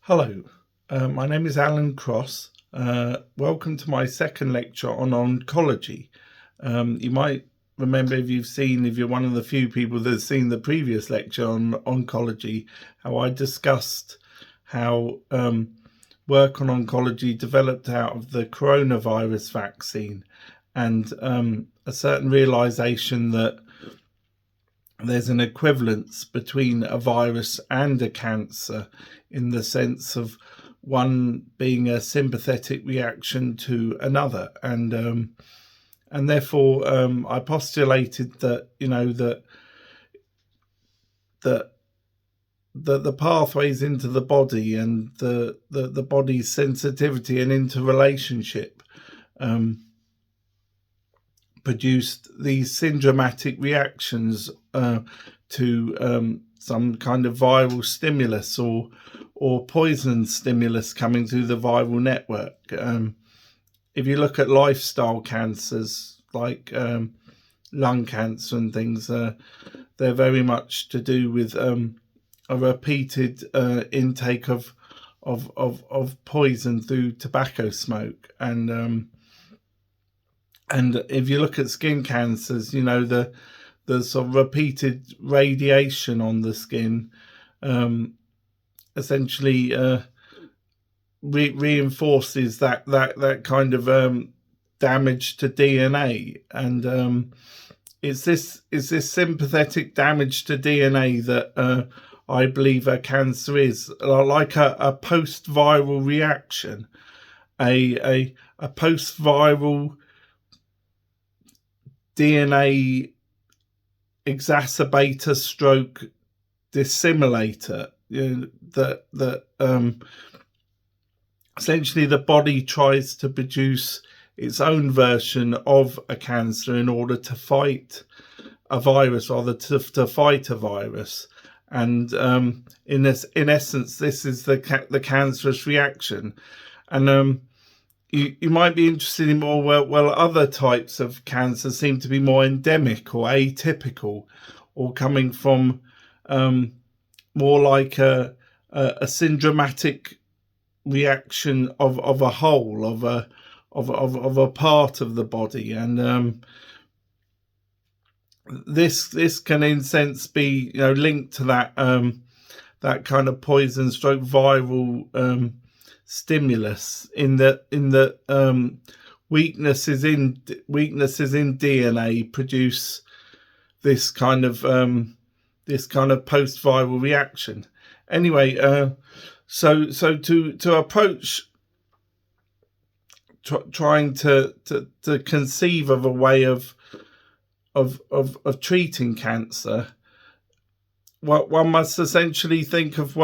Hello, my name is Alan Cross. Welcome to my second lecture on oncology. You might remember if you're one of the few people that have seen the previous lecture on oncology, how I discussed how work on oncology developed out of the coronavirus vaccine and a certain realization that there's an equivalence between a virus and a cancer in the sense of one being a sympathetic reaction to another, and therefore I postulated that the pathways into the body and the body's sensitivity and interrelationship produced these syndromatic reactions to some kind of viral stimulus or poison stimulus coming through the viral network. If you look at lifestyle cancers like lung cancer and things, they're very much to do with a repeated intake of poison through tobacco smoke, and if you look at skin cancers, the sort of repeated radiation on the skin essentially reinforces that kind of damage to DNA, and it's this sympathetic damage to DNA that I believe a cancer is, like a post-viral reaction, a post-viral DNA exacerbator stroke dissimilator, that essentially the body tries to produce its own version of a cancer in order to fight a virus, or to fight a virus. And in essence, this is the cancerous reaction. And you might be interested in more, well, other types of cancer seem to be more endemic or atypical, or coming from more like a syndromatic reaction of a whole, of a part of the body. And this can in sense be linked to that kind of poison stroke viral stimulus, in that weaknesses in DNA produce this kind of post-viral reaction. Anyway, so to approach trying to conceive of a way of treating cancer, one must essentially think of,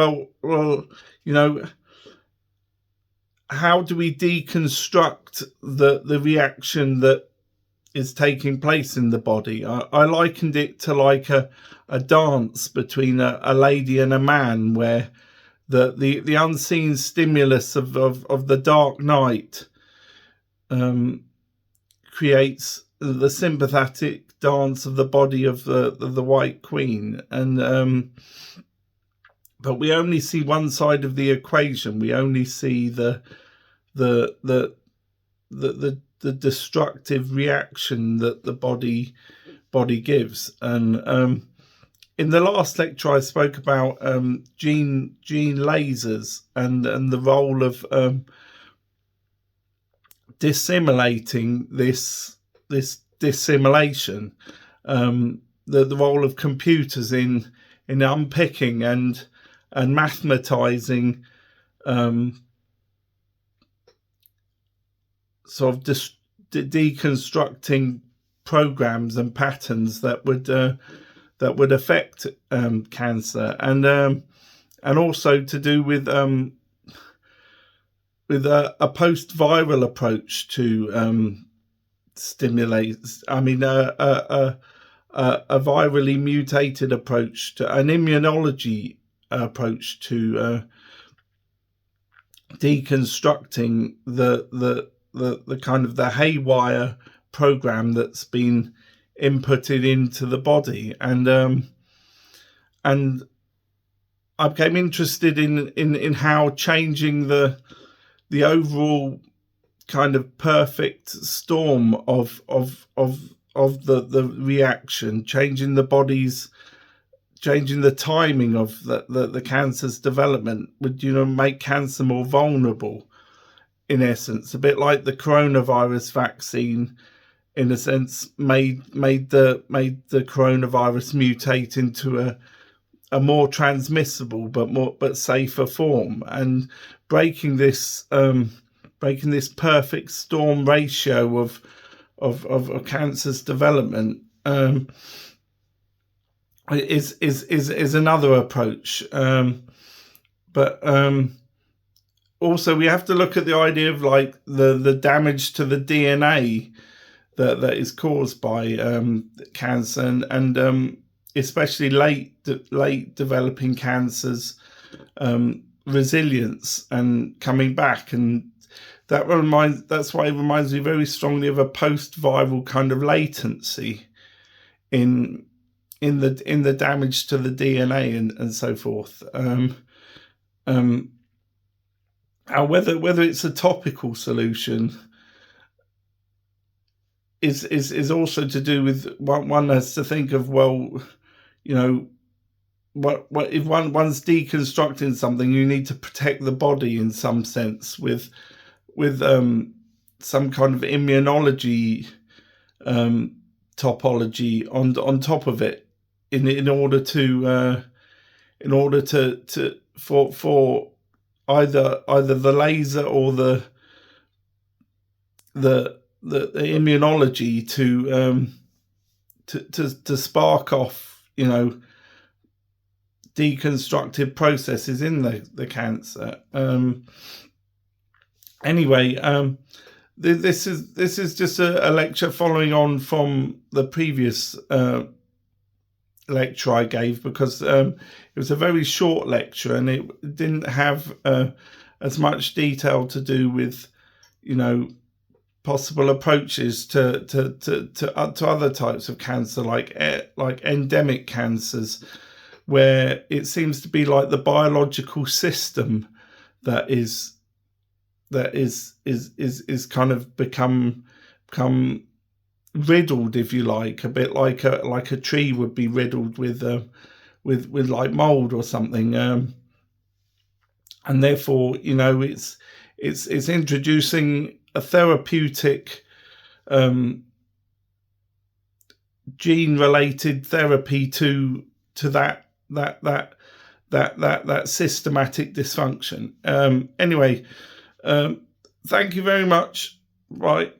how do we deconstruct the reaction that is taking place in the body? I likened it to like a dance between a lady and a man, where the unseen stimulus of the dark night creates the sympathetic dance of the body of the White Queen, and but we only see one side of the equation. We only see the destructive reaction that the body gives. And in the last lecture, I spoke about gene lasers and the role of dissimilating this dissimilation, the role of computers in unpicking and mathematizing sort of deconstructing programs and patterns that would affect cancer, and also to do with a post-viral approach to stimulate. I mean, a virally mutated approach to an immunology approach to deconstructing the kind of the haywire program that's been inputted into the body. And I became interested in how changing the overall kind of perfect storm of the reaction, changing the body's, changing the timing of the cancer's development would, make cancer more vulnerable, in essence, a bit like the coronavirus vaccine, in a sense, made the coronavirus mutate into a more transmissible but safer form, and breaking this perfect storm ratio of cancer's development is another approach. But also we have to look at the idea of like the damage to the DNA that is caused by cancer, and especially late developing cancers, resilience and coming back, and that's why it reminds me very strongly of a post-viral kind of latency in the damage to the DNA and so forth. Whether it's a topical solution is also to do with one has to think of, well, what if one's deconstructing something, you need to protect the body in some sense with some kind of immunology topology on top of it, in order to for either the laser or the immunology to spark off, deconstructive processes in the cancer. Anyway, this is just a lecture following on from the previous lecture I gave, because it was a very short lecture and it didn't have as much detail to do with, possible approaches to other types of cancer, like endemic cancers, where it seems to be like the biological system that is kind of become riddled, if you like, a bit like a tree would be riddled with like mold or something, and therefore it's introducing a therapeutic gene related therapy to that systematic dysfunction. Anyway, thank you very much. Right.